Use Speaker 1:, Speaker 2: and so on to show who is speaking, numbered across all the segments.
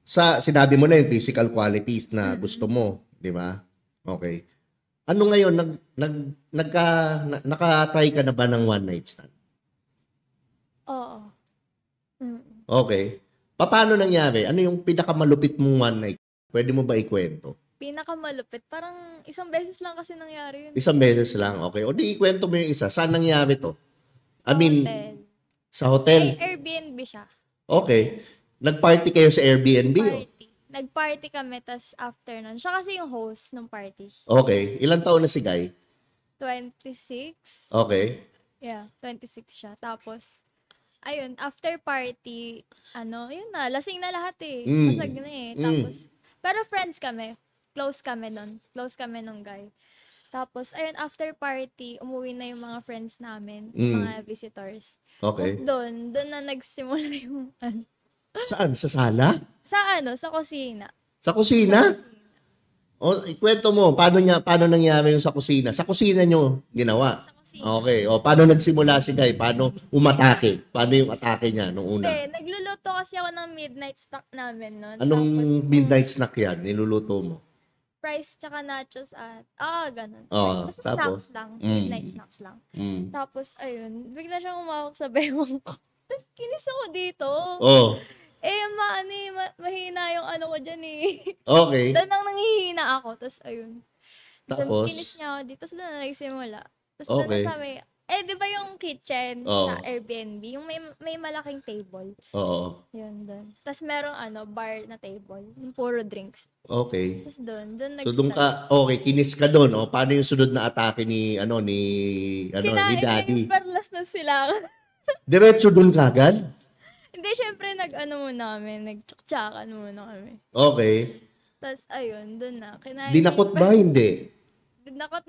Speaker 1: sinabi mo na yung physical qualities na gusto mo, di ba? Okay. Ano ngayon, naka-try ka na ba ng one night stand?
Speaker 2: Oo.
Speaker 1: Okay. Paano nangyari? Ano yung pinakamalupit mong one night? Pwede mo ba ikwento?
Speaker 2: Pinakamalupit? Parang isang beses lang kasi nangyari yun.
Speaker 1: Isang beses lang, okay. O di ikwento mo yung isa. Saan nangyari to?
Speaker 2: Hotel.
Speaker 1: Sa hotel?
Speaker 2: Ay, Airbnb siya.
Speaker 1: Okay. Nag-party kayo sa Airbnb?
Speaker 2: Party. Nag-party kami, tas after nun. Siya kasi yung host ng party.
Speaker 1: Okay. Ilang taon na si Guy?
Speaker 2: 26.
Speaker 1: Okay.
Speaker 2: Yeah, 26 siya. Tapos, ayun, after party, yun na, lasing na lahat eh. Masag na eh. Tapos, pero friends kami. Close kami nun. Close kami nung guy. Tapos, ayun, after party, umuwi na yung mga friends namin, mga visitors.
Speaker 1: Okay.
Speaker 2: Tapos doon na nagsimula yung
Speaker 1: Saan? Sa sala?
Speaker 2: Sa kusina.
Speaker 1: Sa kusina? O, ikwento mo, paano nangyari yung sa kusina? Sa kusina nyo ginawa?
Speaker 2: Sa kusina.
Speaker 1: Okay. O, paano nagsimula si Guy? Paano umatake? Paano yung atake niya nung una?
Speaker 2: Hindi, nagluluto kasi ako ng midnight snack namin noon.
Speaker 1: Anong
Speaker 2: Tapos,
Speaker 1: midnight snack yan? Niluluto mo?
Speaker 2: fries tsaka nachos at, ganun. Basta
Speaker 1: tapos?
Speaker 2: snacks lang. Midnight snacks lang. Tapos, ayun, bigla siyang umawak sa bewang ko. Tapos, kinis ako dito.
Speaker 1: Oh.
Speaker 2: Mahina yung ko dyan eh.
Speaker 1: Okay.
Speaker 2: Doon nang nanghihina ako. Tapos, ayun.
Speaker 1: Tapos?
Speaker 2: Kinis niya ako dito. Tapos, doon na nagsimula. Tapos,
Speaker 1: Okay.
Speaker 2: doon sa may, di ba yung kitchen sa Airbnb? Yung may malaking table.
Speaker 1: Oo.
Speaker 2: Yun, doon. Tapos, merong bar na table. Yung puro drinks.
Speaker 1: Okay.
Speaker 2: Tapos, doon
Speaker 1: So, doon ka, okay, kinis ka doon. O, paano yung sunod na atake ni Daddy?
Speaker 2: Kinain yung perlas na sila.
Speaker 1: Diretso doon kagad?
Speaker 2: Hindi, syempre, muna kami. Nagtsaktsakan muna kami.
Speaker 1: Okay.
Speaker 2: Tapos, ayun, doon na.
Speaker 1: Dinakot ba? Hindi.
Speaker 2: Dinakot.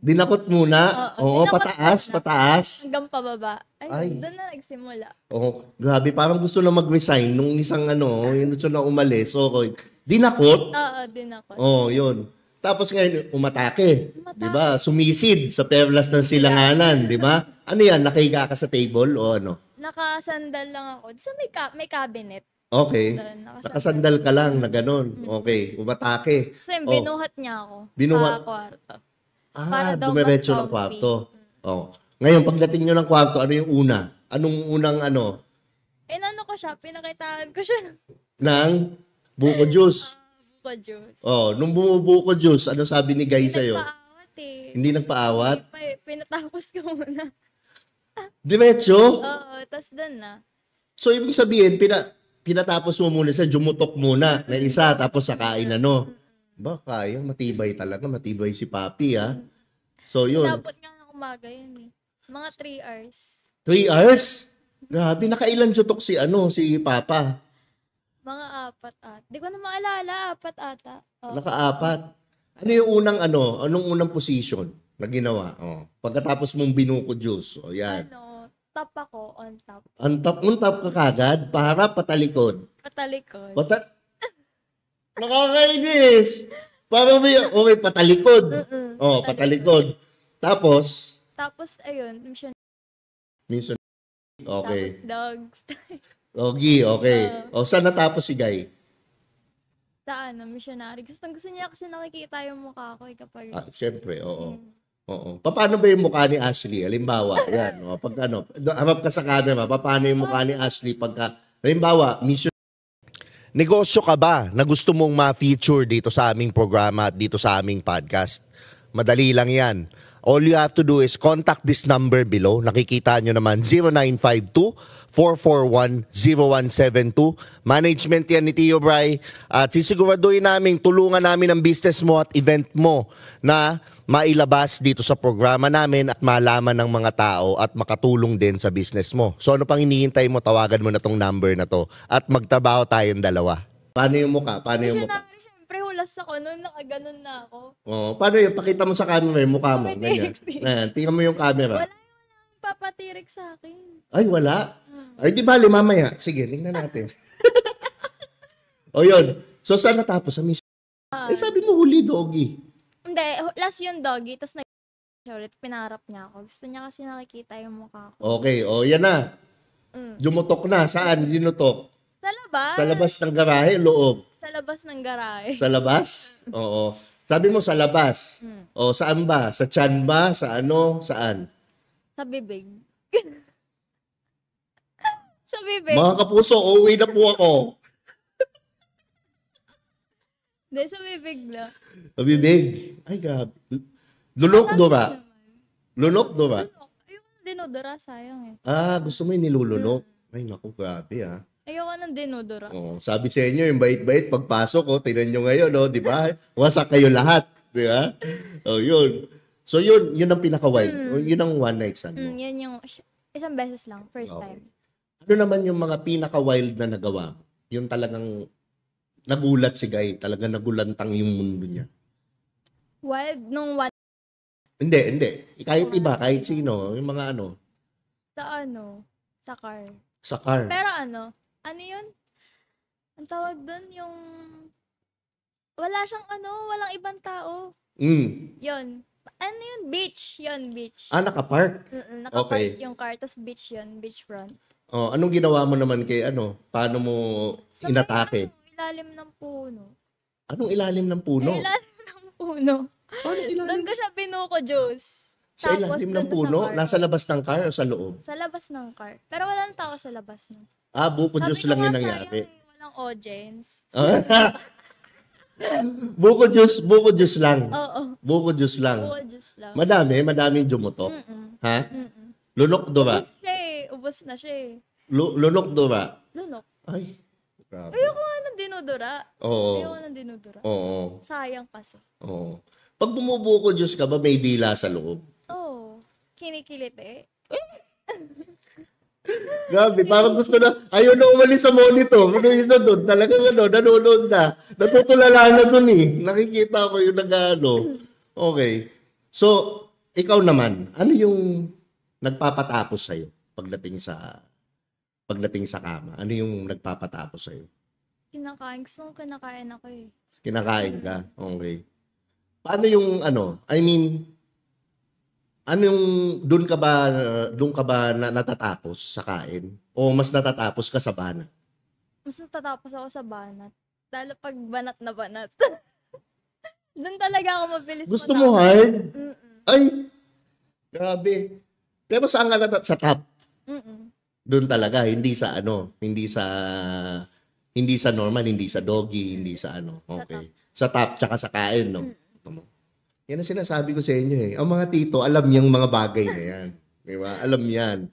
Speaker 1: Dinakot muna? Oo,
Speaker 2: dinakot
Speaker 1: pataas.
Speaker 2: Hanggang pababa.
Speaker 1: Ay.
Speaker 2: Doon na nagsimula.
Speaker 1: Oh, grabe. Parang gusto na mag-resign nung isang yung gusto na umalis. Okay. Dinakot?
Speaker 2: Oo, dinakot.
Speaker 1: Oh, yun. Tapos ngayon, umatake. Di ba? Sumisid sa perlas ng silanganan. Di ba? Ano yan? Nakahiga ka sa table o ano?
Speaker 2: Nakasandal lang ako. Sa may cabinet.
Speaker 1: Okay.
Speaker 2: Doon,
Speaker 1: Nakasandal ka lang na ganun. Okay. Umatake.
Speaker 2: Kasi binuhat niya ako.
Speaker 1: Binuhat?
Speaker 2: Sa kwarto.
Speaker 1: Dumiretso ng kwarto. Oh. Ngayon, pagdating nyo ng kwarto, ano yung una? Anong unang
Speaker 2: ko siya, pinakitaan ko siya.
Speaker 1: Ng buko juice.
Speaker 2: Buko juice.
Speaker 1: Oh, nung bumubuko juice, ano sabi ni Guy sa'yo?
Speaker 2: Nagpaawat eh.
Speaker 1: Hindi nagpaawat?
Speaker 2: Pinatapos ko muna.
Speaker 1: Diretso?
Speaker 2: Oo, tas doon na.
Speaker 1: So, ibig sabihin, pinatapos mo muna sa jumutok muna na isa, tapos sakain Ba, kaya, matibay talaga. Matibay si Papi, ha? So, yun.
Speaker 2: Inabot nga ng umaga yun eh. Mga 3 hours.
Speaker 1: 3 hours? Grabe, nakailan jutok si Papa?
Speaker 2: Mga 4 at. Di ko na maalala, 4 ata. Oh.
Speaker 1: Naka-4. Ano yung anong unang position na ginawa? Oh. Pagkatapos mong binuko juice. O, yan.
Speaker 2: Top ako, on top.
Speaker 1: On top ka kagad para patalikod.
Speaker 2: Patalikod.
Speaker 1: Nakakainis. Para okay, patalikod. Patalikod. Tapos,
Speaker 2: ayun, mission.
Speaker 1: Okay.
Speaker 2: Tapos dogs.
Speaker 1: Ogi, okay. Saan natapos si Guy?
Speaker 2: Sa missionary. Gusto niya kasi nakikita yung mukha ko kapag...
Speaker 1: Siyempre, oo. Oo. Paano ba yung mukha ni Ashley? Halimbawa, yan. Pag harap ka sa camera, paano yung mukha ni Ashley pagka, halimbawa, mission. Negosyo ka ba na gusto mong ma-feature dito sa aming programa at dito sa aming podcast? Madali lang yan. All you have to do is contact this number below. Nakikita nyo naman, 0952-441-0172. Management yan ni Tio Bry. At sisiguraduhin namin, tulungan namin ang business mo at event mo na mailabas dito sa programa namin at malaman ng mga tao at makatulong din sa business mo. So ano pang hinihintay mo, tawagan mo na tong number na to at magtrabaho tayong dalawa. Paano yung mukha?
Speaker 2: Siyempre, hulas ako noon, nakaganon na ako.
Speaker 1: Paano yung pakita mo sa camera yung mukha mo? Ganyan. Tingnan mo yung camera.
Speaker 2: Wala yung papatirik sa akin.
Speaker 1: Ay, wala? Ay, di bali, mamaya. Sige, tingnan natin. Yun. So, saan natapos? Sa mission? Sabi mo huli, doggy.
Speaker 2: Hindi, last yung doggy, tapos ulit, pinarap niya ako. Gusto niya kasi nakikita yung mukha ko.
Speaker 1: Okay, yan na. Jumutok na. Saan? Sinutok?
Speaker 2: Sa labas.
Speaker 1: Sa labas ng garahe, loob.
Speaker 2: Sa labas ng garahe.
Speaker 1: Sa labas? Oo. Sabi mo sa labas. O, saan ba? Sa tiyan ba? Sa ano? Saan?
Speaker 2: Sa bibig. Sa bibig.
Speaker 1: Mga kapuso, uuwi na po ako.
Speaker 2: Hindi, sa bibig lang.
Speaker 1: Sa bibig. Ay, gabi. Lunok do ba? Lunok do ba?
Speaker 2: Ayoko ng dinodora, sayang eh.
Speaker 1: Gusto mo yung nilulunok? Ay, naku, grabe ah.
Speaker 2: Ayoko ng dinodora.
Speaker 1: Oh, sabi sa inyo, yung bait-bait, pagpasok, tingnan nyo ngayon, di ba? Wasak kayo lahat, di ba? Yun. So, yun ang pinaka-wild. Yun ang one night stand mo.
Speaker 2: Yan yung isang beses lang, first
Speaker 1: Okay.
Speaker 2: time.
Speaker 1: Ano naman yung mga pinaka-wild na nagawa mo? Yung talagang nagulat si Guy, talagang nagulantang yung mundo niya.
Speaker 2: Wild nung one
Speaker 1: Hindi. Kahit iba, kahit sino, yung mga
Speaker 2: sa car.
Speaker 1: sa car.
Speaker 2: Pero ano yun? Ang tawag doon yung wala siyang walang ibang tao. Yun. Ano yun? Beach. Yun, beach.
Speaker 1: Nakapark.
Speaker 2: Nakapark
Speaker 1: Okay.
Speaker 2: yung car, tas beach yun, beachfront.
Speaker 1: Anong ginawa mo naman kay Paano mo
Speaker 2: Sa
Speaker 1: inatake?
Speaker 2: ilalim ng puno.
Speaker 1: Anong ilalim ng puno?
Speaker 2: Sa ilalim ng puno.
Speaker 1: Paano ilalim?
Speaker 2: Doon ko siya binuko, Diyos.
Speaker 1: Sa ilalim ng puno? Nasa labas ng car o sa loob?
Speaker 2: Sa labas ng car. Pero walang tao sa labas nun.
Speaker 1: Buko juice lang yung nangyari.
Speaker 2: Walang audience.
Speaker 1: Buko juice lang.
Speaker 2: Oo.
Speaker 1: Buko juice lang.
Speaker 2: Buko juice lang.
Speaker 1: Madaming jumutok. Ha? Lunok do ba?
Speaker 2: Ubos na siya eh.
Speaker 1: Lunok do ba?
Speaker 2: Lunok.
Speaker 1: Ay, grabe.
Speaker 2: Ayoko nga ng dinodora.
Speaker 1: Oo.
Speaker 2: Ayoko ng dinodora.
Speaker 1: Oo.
Speaker 2: Sayang kasi.
Speaker 1: Oo. Pag bumubuko juice ka ba, may dila sa loob?
Speaker 2: Oo. Kinikilit eh.
Speaker 1: Grabe, parang gusto na, ayaw na umalis sa monitor. Ano yun na doon? Talagang nanonood na. Natutulala na doon eh. Nakikita ko yung Okay. So, ikaw naman, ano yung nagpapatapos sa'yo pagdating sa kama? Ano yung nagpapatapos sa'yo?
Speaker 2: Kinakain. Gusto kong kinakain ako eh.
Speaker 1: Kinakain ka? Okay. Paano yung doon ka ba natatapos sa kain? O mas natatapos ka sa banat?
Speaker 2: Mas natatapos ako sa banat. Lalo pag banat na banat. Doon talaga ako mabilis
Speaker 1: Gusto mo hard?
Speaker 2: Mm-mm.
Speaker 1: Ay, grabe. Pero saan ka sa top?
Speaker 2: Mm-mm.
Speaker 1: Doon talaga, hindi sa normal, hindi sa doggy, hindi sa Okay. Sa top, tsaka sa kain, no? Yan ang sinasabi ko sa inyo eh. Ang mga tito, alam niyang mga bagay na yan. Di ba? Alam yan.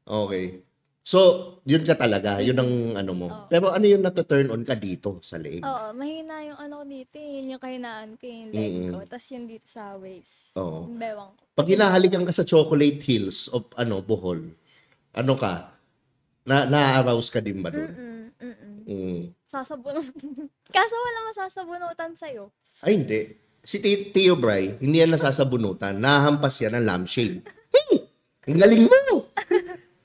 Speaker 1: Okay. So, yun ka talaga. Yun ang mo. Pero ano yung nata-turn on ka dito sa leeg?
Speaker 2: Oo, mahina yung ko dito eh. Yun yung kahinaan ko, yung leg ko. Tapos yung dito sa waist.
Speaker 1: Oo.
Speaker 2: Yung bewang ko.
Speaker 1: Pag hinahalikan ka sa chocolate hills of Bohol, ka? Na-arouse ka din ba doon?
Speaker 2: Sasabunutan. Kaso wala masasabunutan sa'yo.
Speaker 1: Ay, hindi. Si Tio Bray, hindi yan nasasabunutan. Nahampas yan ng lampshade. Ang galing mo!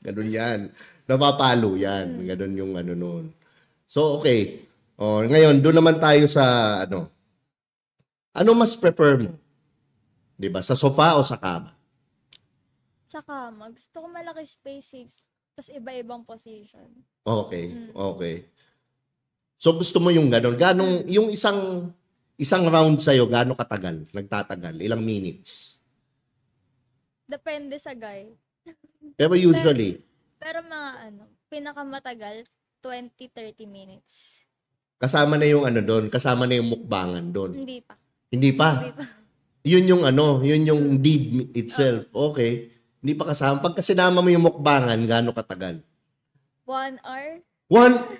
Speaker 1: Ganun yan. Napapalo yan. Ganun yung noon. So, okay. Ngayon, doon naman tayo sa Ano mas prefer mo? Diba? Sa sofa o sa kama?
Speaker 2: Sa kama. Gusto ko malaki space. Tapos iba-ibang position.
Speaker 1: Okay. Okay. So, gusto mo yung ganun. Yung isang round sa'yo, gaano katagal? Nagtatagal? Ilang minutes?
Speaker 2: Depende sa guy.
Speaker 1: Pero usually?
Speaker 2: Pero mga pinakamatagal, 20-30 minutes.
Speaker 1: Kasama na yung doon? Kasama na yung mukbangan doon?
Speaker 2: Hindi pa.
Speaker 1: Hindi pa?
Speaker 2: Hindi pa.
Speaker 1: Yun yung deed itself. Okay. Hindi pa kasama. Pag sinama mo yung mukbangan, gaano katagal?
Speaker 2: 1 hour?
Speaker 1: 1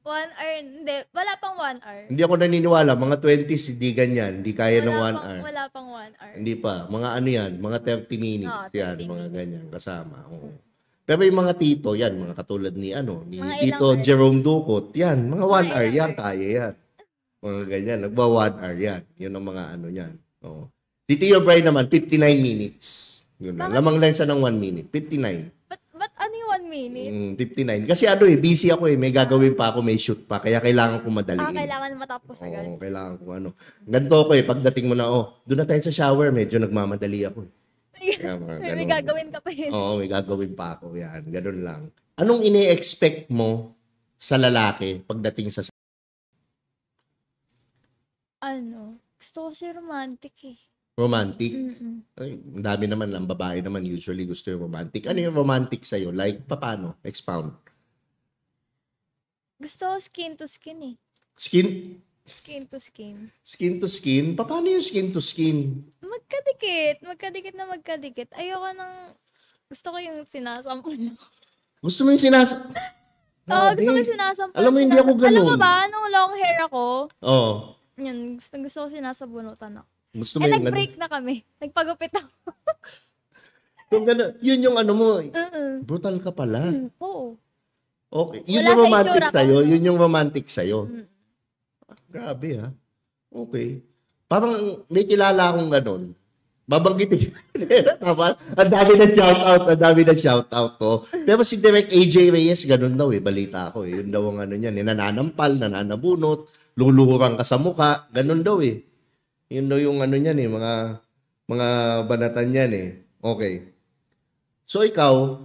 Speaker 2: hour. Hindi. Wala pang 1 hour.
Speaker 1: Hindi ako naniniwala. Mga 20s, hindi ganyan. Hindi kaya ng 1 hour.
Speaker 2: Wala pang 1 hour.
Speaker 1: Hindi pa. Mga yan. Mga 30 minutes.
Speaker 2: 30
Speaker 1: yan. Mga
Speaker 2: minutes.
Speaker 1: ganyan. Kasama. Oo. Pero yung mga tito, yan. Mga katulad ni
Speaker 2: Mga
Speaker 1: Tito
Speaker 2: ilang hour.
Speaker 1: Jerome Ducot. Yan. Mga 1 hour.
Speaker 2: ilang
Speaker 1: Yan.
Speaker 2: hour.
Speaker 1: Kaya yan. Mga ganyan. Nagba 1 hour yan. Yun ang mga yan. Oo. Si Tio Bray naman, 59 minutes. Yun lang. Lamang lang siya ng 1 minute. 59.
Speaker 2: Ba't ano yung 1 minute?
Speaker 1: 59. Kasi busy ako eh. May gagawin pa ako, may shoot pa. Kaya kailangan ko madaliin.
Speaker 2: Kailangan matapos agad.
Speaker 1: Oo, kailangan ko Ganito ako eh. Pagdating mo na, doon na tayo sa shower. Medyo nagmamadali ako eh. Kaya
Speaker 2: May gagawin ka pa yun.
Speaker 1: Oo, may gagawin pa ako. Yan, ganun lang. Anong ini-expect mo sa lalaki pagdating sa
Speaker 2: Gusto ko kasi romantic eh.
Speaker 1: romantic?
Speaker 2: Mm-mm.
Speaker 1: Ay, ang dami naman lang, babae naman usually gusto yung romantic. Ano yung romantic sa'yo? Like, paano? Expound.
Speaker 2: Gusto ko skin to skin eh.
Speaker 1: Skin?
Speaker 2: Skin to skin.
Speaker 1: Skin to skin? Paano yung skin to skin?
Speaker 2: Magkadikit. Magkadikit na magkadikit. Ayoko gusto ko yung sinasampal.
Speaker 1: Gusto mo yung
Speaker 2: Oo, gusto ko yung sinasampal.
Speaker 1: Alam mo, hindi ako ganun.
Speaker 2: Alam mo ba, nung long hair ako,
Speaker 1: Oo.
Speaker 2: yun, gusto ko sinasabunutan ako.
Speaker 1: Gusto mo yung
Speaker 2: Nag-break na kami. Nagpagupit ako.
Speaker 1: So, yun yung ano mo.
Speaker 2: Mm-mm.
Speaker 1: Brutal ka pala.
Speaker 2: Oo.
Speaker 1: Okay. Yun
Speaker 2: Wala
Speaker 1: yung
Speaker 2: sa
Speaker 1: romantic
Speaker 2: itsura ko,
Speaker 1: sa'yo.
Speaker 2: no?
Speaker 1: Yun yung romantic sa'yo.
Speaker 2: Mm.
Speaker 1: Grabe ha. Okay. Parang may kilala akong ganun. Babanggitin. Tama? Ang dami na shoutout ko. Pero si Direk AJ Reyes, ganun daw eh. Balita ako eh. Yun daw ang ano niyan. Nananampal, nananabunot, luluhurang ka sa muka. Ganun daw eh. Yun daw yung ano niyan eh. Mga banatan niyan eh. Okay. So ikaw,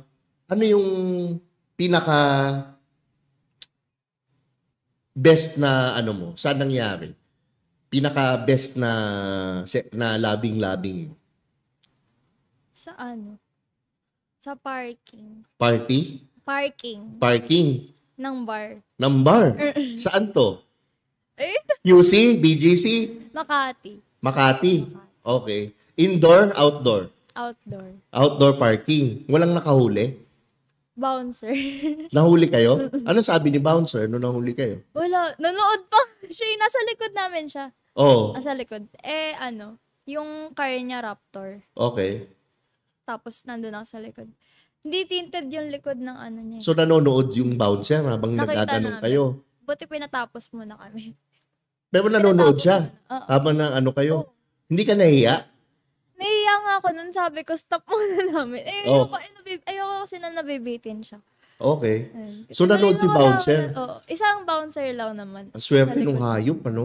Speaker 1: ano yung pinaka best na ano mo? Saan nangyari? Pinaka best na labing-labing mo?
Speaker 2: Sa Sa parking.
Speaker 1: Party? Parking?
Speaker 2: Ng bar.
Speaker 1: Ng bar? Saan to?
Speaker 2: Eh?
Speaker 1: QC? BGC? Makati? Okay. Indoor? Outdoor?
Speaker 2: Outdoor.
Speaker 1: Outdoor parking. Walang nakahuli?
Speaker 2: Bouncer.
Speaker 1: Nahuli kayo? Ano sabi ni bouncer nung nahuli kayo?
Speaker 2: Wala. Nanood pa. Siya yung nasa likod namin siya.
Speaker 1: Oh,
Speaker 2: Nasa likod. Yung car niya Raptor.
Speaker 1: okay.
Speaker 2: Tapos nandun ako sa likod. Hindi tinted yung likod ng ano niya.
Speaker 1: So nanonood yung bouncer habang
Speaker 2: Nakita
Speaker 1: nagtatanong
Speaker 2: namin.
Speaker 1: kayo.
Speaker 2: Buti pinatapos muna kami.
Speaker 1: Pero nanonood siya
Speaker 2: Oo.
Speaker 1: habang na ano kayo. Hindi ka nahiya?
Speaker 2: Naiiya nga ako nun. Sabi ko, stop muna namin.
Speaker 1: Oh.
Speaker 2: Ayoko kasi na nabibitin siya.
Speaker 1: Okay.
Speaker 2: Ayun. Kasi
Speaker 1: So nanood si
Speaker 2: naniniwala
Speaker 1: bouncer.
Speaker 2: ako Oo. Isang bouncer lang naman.
Speaker 1: Ang swerte
Speaker 2: Sa
Speaker 1: nung
Speaker 2: likod.
Speaker 1: hayop, ano?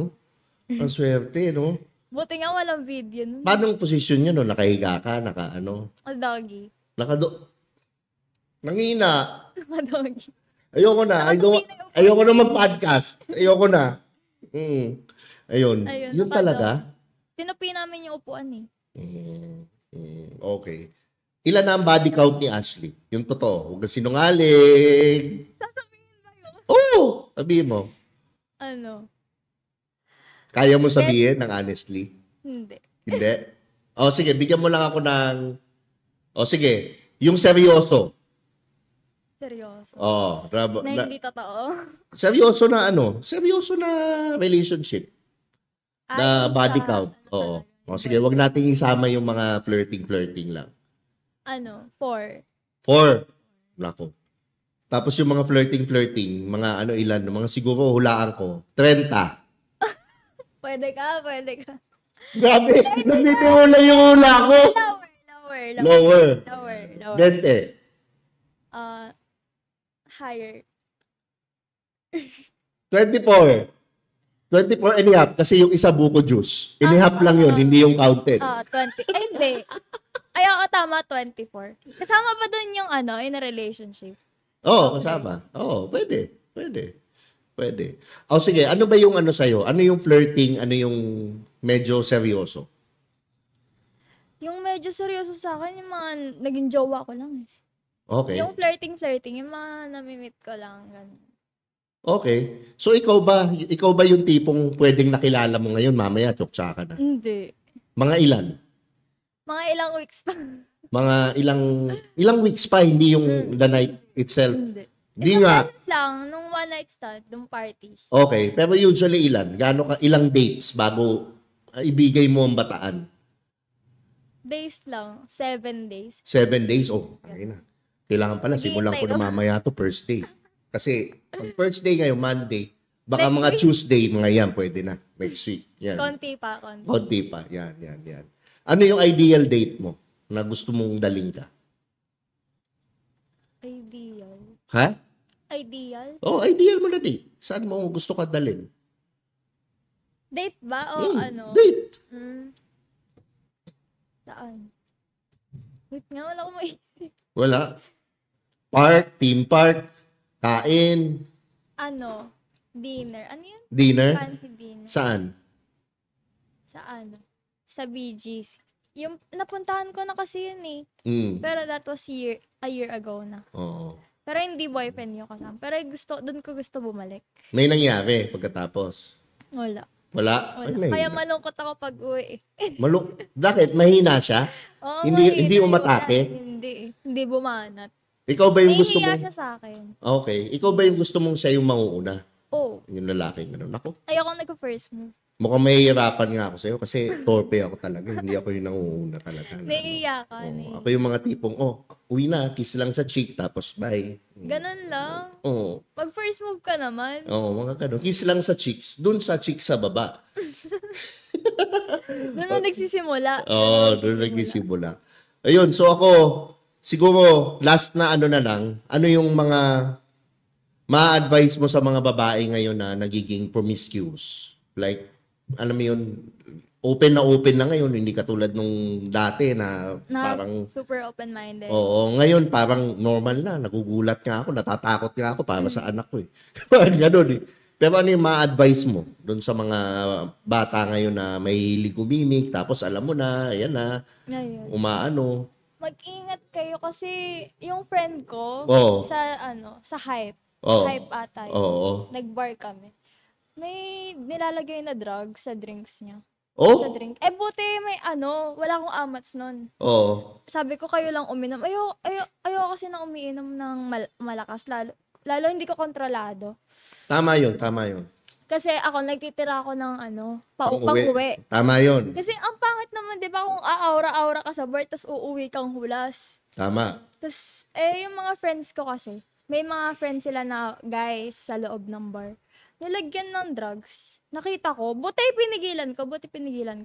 Speaker 1: Ang swerte, no?
Speaker 2: Buti nga walang video nun.
Speaker 1: Paano ang posisyon niya, no? Nakahiga ka, naka-ano?
Speaker 2: Doggy.
Speaker 1: Nangina.
Speaker 2: Doggy.
Speaker 1: Ayoko na. Ayoko na mag-podcast. Ayoko na. Ayun.
Speaker 2: Ayun,
Speaker 1: Yun talaga?
Speaker 2: Tinupi namin yung upuan eh.
Speaker 1: Okay. Ilan na ang body count ni Ashley? Yung totoo. Huwag kang sinungaling.
Speaker 2: Sasabihin ba yun?
Speaker 1: Oo! Sabihin mo. Kaya mo sabihin ng honestly?
Speaker 2: Hindi.
Speaker 1: Hindi? O sige, bigyan mo lang ako ng... O sige, yung seryoso.
Speaker 2: Seryoso.
Speaker 1: Oo.
Speaker 2: Na hindi totoo.
Speaker 1: Seryoso na ano? Seryoso na relationship. Na body count. Oo. O sige, wag nating isama yung mga flirting lang.
Speaker 2: 4.
Speaker 1: 4. Nako. Tapos yung mga flirting, mga ilan, mga siguro hulaan ko, 30.
Speaker 2: Pwede ka.
Speaker 1: Grabe, nagbibiro na yung hula ko.
Speaker 2: Lower.
Speaker 1: 20.
Speaker 2: Higher.
Speaker 1: 24. 24 and a half kasi yung isa buko juice. And a half lang yun, hindi yung counted.
Speaker 2: 20. Ay, hindi. Ay, oo, tama, 24. Kasama ba dun yung in a relationship?
Speaker 1: Oo, kasama. Oo, pwede. O sige, ano ba yung sa'yo? Ano yung flirting? Ano yung medyo seryoso?
Speaker 2: Yung medyo seryoso sa akin, yung mga naging jowa ko lang eh.
Speaker 1: Okay.
Speaker 2: Yung flirting, yung mga namimit ko lang. Ganun.
Speaker 1: Okay. So ikaw ba yung tipong pwedeng nakilala mo ngayon, mamaya tsoksa ka na?
Speaker 2: Hindi.
Speaker 1: Mga ilan?
Speaker 2: Mga ilang weeks pa.
Speaker 1: Mga ilang weeks pa, hindi yung the night itself.
Speaker 2: Hindi.
Speaker 1: Di nga.
Speaker 2: Lang, nung one night stand, nung party.
Speaker 1: Okay, pero usually ilan? Ilang dates bago ibigay mo ang bataan?
Speaker 2: Days lang. 7 days.
Speaker 1: 7 days? Oh, okay na. Kailangan pala, simulan ko na
Speaker 2: Naghihintay
Speaker 1: mamaya to first day. Kasi, pag first day ngayon, Monday, baka
Speaker 2: Next
Speaker 1: mga
Speaker 2: week.
Speaker 1: Tuesday, mga yan, pwede na. Next week. Yan.
Speaker 2: Konti pa.
Speaker 1: Konti pa. Yan. Ano yung ideal date mo na gusto mong daling ka?
Speaker 2: Ideal.
Speaker 1: Ha?
Speaker 2: Ideal?
Speaker 1: Oh, ideal mo na date. Saan mo gusto ka dalhin?
Speaker 2: Date ba? O
Speaker 1: Date.
Speaker 2: Saan? Wait nga, wala akong
Speaker 1: Wala. Park, theme park, kain.
Speaker 2: ano, dinner. Ano yun?
Speaker 1: Dinner?
Speaker 2: Fancy dinner.
Speaker 1: Saan?
Speaker 2: Sa ano? Sa BG's. Yung napuntahan ko na kasi yun eh.
Speaker 1: Mm.
Speaker 2: Pero that was a year ago na.
Speaker 1: Oo.
Speaker 2: Pero hindi boyfriend yung kasama. Pero doon ko gusto bumalik.
Speaker 1: May nangyari pagkatapos?
Speaker 2: Wala.
Speaker 1: Wala? Ay,
Speaker 2: Wala. Kaya
Speaker 1: mahina.
Speaker 2: malungkot ako pag uwi.
Speaker 1: Bakit? Mahina siya?
Speaker 2: Oo,
Speaker 1: Hindi
Speaker 2: mahina
Speaker 1: umatake?
Speaker 2: yun. Hindi. Hindi bumanat.
Speaker 1: Ikaw ba yung gusto
Speaker 2: Nahihiya
Speaker 1: mong...
Speaker 2: siya sa akin.
Speaker 1: Okay. Ikaw ba yung gusto mong siya yung mauuna?
Speaker 2: Oo.
Speaker 1: Yung lalaki. Ganun. Ako,
Speaker 2: Ayoko nag-first move.
Speaker 1: mukhang mahihirapan nga ako sa'yo kasi torpe ako talaga. Hindi ako yung nanguuna talaga.
Speaker 2: Nahihiya ka.
Speaker 1: Oo. Ako yung mga tipong, uwi na, kiss lang sa cheek, tapos bye.
Speaker 2: Ganun lang.
Speaker 1: Oo.
Speaker 2: Pag first move ka naman.
Speaker 1: Oo, mga ganun. Kiss lang sa cheeks. Dun sa cheeks sa baba.
Speaker 2: Doon na nagsisimula.
Speaker 1: Oo, doon nagsisimula. Ayun, so ako, siguro, last na ano na lang, ano yung mga ma-advise mo sa mga babae ngayon na nagiging promiscuous? Like, alam mo yun, open na ngayon, hindi katulad nung dati na parang,
Speaker 2: super open-minded.
Speaker 1: oo, ngayon parang normal na, nagugulat nga ako, natatakot nga ako para sa anak ko eh. Parang ganun eh. Pero ano yung ma-advise mo doon sa mga bata ngayon na may hilig umimik, tapos alam mo na, ayan na,
Speaker 2: Ngayon.
Speaker 1: umaano.
Speaker 2: Mag-ingat kayo kasi yung friend ko
Speaker 1: Oo.
Speaker 2: sa Hype.
Speaker 1: Oo.
Speaker 2: Hype ata yun.
Speaker 1: Oo.
Speaker 2: Nag-bar kami. May nilalagay na drugs sa drinks niya.
Speaker 1: Oh?
Speaker 2: Sa drink. Buti may wala akong amats nun.
Speaker 1: Oo.
Speaker 2: Sabi ko kayo lang uminom. Ayaw kasi na umiinom ng malakas. Lalo hindi ko kontrolado.
Speaker 1: Tama yun, tama yun.
Speaker 2: Kasi ako, nagtitira ako ng
Speaker 1: Pang-uwi.
Speaker 2: pang-uwi.
Speaker 1: Tama yun.
Speaker 2: Kasi ang pangit naman, di ba, kung aura-aura ka sa bar, tas uuwi kang hulas.
Speaker 1: Tama.
Speaker 2: Tas, yung mga friends ko kasi, may mga friends sila na guys sa loob ng bar. Nilagyan ng drugs. Nakita ko, buti pinigilan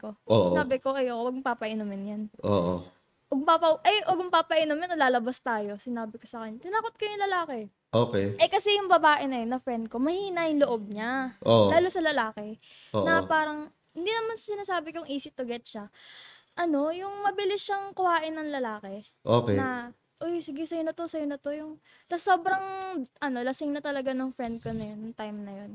Speaker 2: ko.
Speaker 1: Oo.
Speaker 2: Sinabi ko, ayoko, wag mong papainumin yan.
Speaker 1: Oo.
Speaker 2: Wag mong papainumin o lalabas tayo. Sinabi ko sa kanya, tinakot ko yung lalaki.
Speaker 1: Okay.
Speaker 2: Kasi yung babae na yun, na friend ko, mahina yung loob niya.
Speaker 1: Oo.
Speaker 2: Lalo sa lalaki.
Speaker 1: Oo.
Speaker 2: Na parang, hindi naman sinasabi kong easy to get siya. Yung mabilis siyang kuhain ng lalaki.
Speaker 1: Okay.
Speaker 2: Na, uy, sige, sa'yo na to. Tapos sobrang, lasing na talaga ng friend ko na yun, time na yun.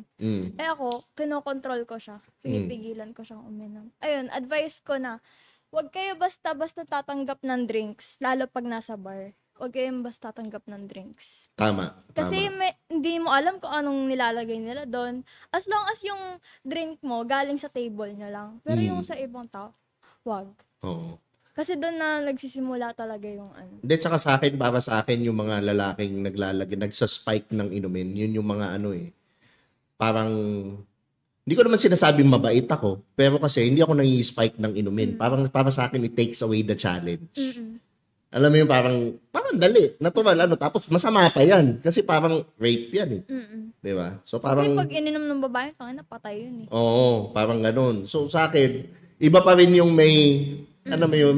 Speaker 2: Ako, kinokontrol ko siya. Pinipigilan ko siyang uminom. Ayun, advice ko na, huwag kayo basta-basta tatanggap ng drinks, lalo pag nasa bar. Huwag kayong basta tatanggap ng drinks.
Speaker 1: Tama.
Speaker 2: Kasi hindi mo alam kung anong nilalagay nila doon. As long as yung drink mo galing sa table nyo lang. Pero yung sa ibang tao, wag.
Speaker 1: Oo.
Speaker 2: Kasi doon na nagsisimula talaga yung
Speaker 1: Hindi, tsaka para sa akin, yung mga lalaking nagsaspike ng inumin, yun yung mga parang, hindi ko naman sinasabing mabait ako, pero kasi hindi ako nang-i-spike ng inumin. Parang para sa akin, it takes away the challenge. Alam mo yung parang dali, natural, tapos masama pa yan. Kasi parang rape yan Di ba? So parang,
Speaker 2: pag ininom ng babae, napatay yun
Speaker 1: oo, parang ganun. So sa akin, iba pa rin yung may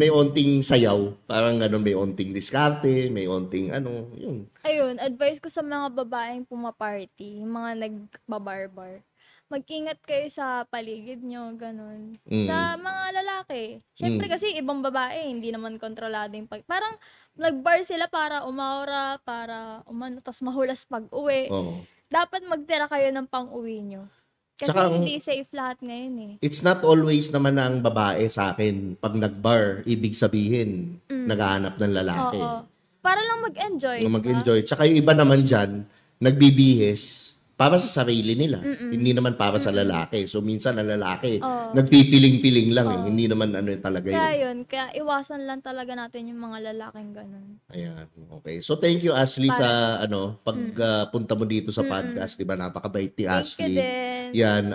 Speaker 1: onting sayaw. Parang may onting diskarte, may onting yun.
Speaker 2: Ayun, advice ko sa mga babaeng pumaparty, yung mga nagbabarbar. Mag-ingat kayo sa paligid nyo, ganun. Sa mga lalaki. Siyempre kasi ibang babae, hindi naman kontrolado yung parang nag-bar sila para umaura, para tas mahulas pag-uwi.
Speaker 1: Oo.
Speaker 2: Dapat magtira kayo ng pang-uwi nyo. Kasi
Speaker 1: Tsaka,
Speaker 2: hindi safe lahat ngayon
Speaker 1: It's not always naman ang babae sa akin. Pag nag-bar, ibig sabihin, naghahanap ng lalaki.
Speaker 2: Oo. Para lang mag-enjoy.
Speaker 1: Mag-enjoy. Tsaka yung iba naman dyan, nagbibihis para sa sarili nila. Hindi naman para sa lalaki. So, minsan ang lalaki, nagpipiling-piling lang Hindi naman talaga yun.
Speaker 2: Kaya iwasan lang talaga natin yung mga lalaking ganun.
Speaker 1: Ayan. Okay. So, thank you, Ashley, sa pagpunta mo dito sa podcast. Diba? Napakabait ni Ashley.
Speaker 2: Thank you din.
Speaker 1: Yan.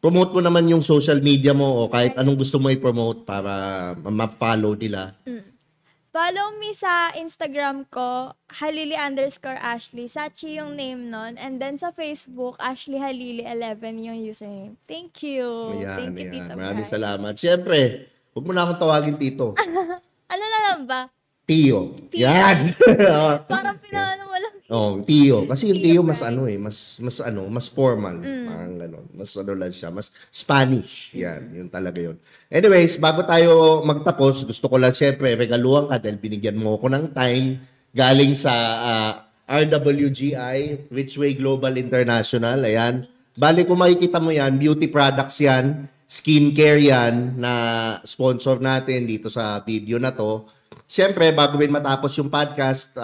Speaker 1: Promote mo naman yung social media mo o kahit anong gusto mo i-promote para ma-follow nila.
Speaker 2: Follow me sa Instagram ko, Halili_Ashley. Sachi yung name nun. And then sa Facebook, Ashley Halili11 yung username. Thank you.
Speaker 1: Ayan,
Speaker 2: Thank you, Tito
Speaker 1: Maraming
Speaker 2: Bray.
Speaker 1: salamat. Siyempre, huwag mo na akong tawagin Tito.
Speaker 2: Ano na lang ba?
Speaker 1: Tio. Yan.
Speaker 2: Parang pinano mo lang.
Speaker 1: Tio. Kasi yung Tio mas
Speaker 2: Bray.
Speaker 1: mas formal. Parang gano'n. Mas lang siya. Mas Spanish. Yan. Yun talaga yun. Anyways, bago tayo magtapos, gusto ko lang siyempre regaluhan ka dahil binigyan mo ako ng time galing sa RWGI, Richway Global International. Ayan. Bali, kung makikita mo yan, beauty products yan, skincare yan na sponsor natin dito sa video na to. Siyempre, bago din matapos yung podcast,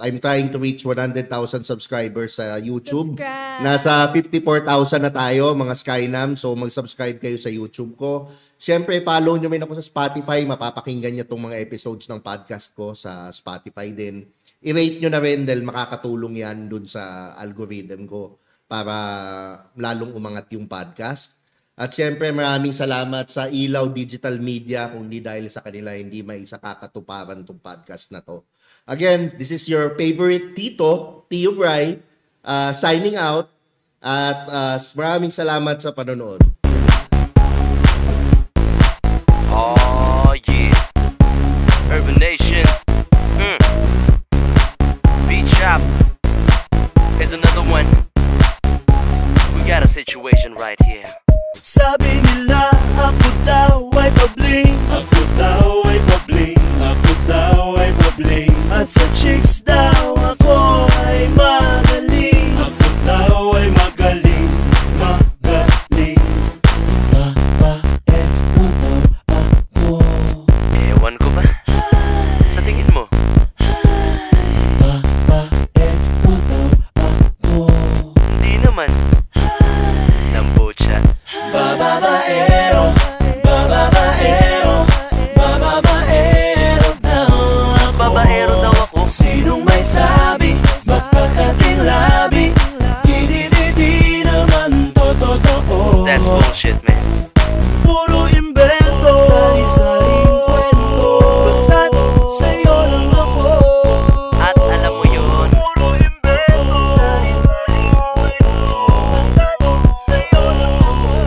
Speaker 1: I'm trying to reach 100,000 subscribers sa YouTube.
Speaker 2: Subscribe.
Speaker 1: Nasa 54,000 na tayo, mga Skynam. So, mag-subscribe kayo sa YouTube ko. Siyempre, follow nyo rin ako sa Spotify. Mapapakinggan nyo itong mga episodes ng podcast ko sa Spotify din. I-rate nyo na rin dahil makakatulong yan dun sa algorithm ko para lalong umangat yung podcast. At siyempre, maraming salamat sa Ilaw Digital Media. Kung di dahil sa kanila, hindi maisakakatuparan itong podcast na to. Again, this is your favorite Tito, Tio Bry, signing out. At maraming salamat sa panonood.
Speaker 3: Oh, yeah. Urban Nation. B-Chop. Here's another one. We got a situation right here.
Speaker 4: Sabi nila ako daw ay pabling, ako daw ay pabling, ako daw ay pabling. At sa chicks daw ako ay magaling, ako daw ay magaling, magaling. Babae mo daw ako,
Speaker 3: Ewan ko ba? Sa tingin mo?
Speaker 4: babae mo daw ako.
Speaker 3: Hindi naman. Nambucha.
Speaker 4: Bababaero, bababaero, bababaero daw ako.
Speaker 3: Babaero daw ako.
Speaker 4: Sinong may sabi, magkakating labi, hindi naman totoo.
Speaker 3: That's bullshit, man.
Speaker 4: Puro imbento, sari-saring kwento, basta't sa'yo lang ako.
Speaker 3: At alam mo yun.
Speaker 4: Puro imbento, sari-saring kwento, basta't sa'yo lang ako.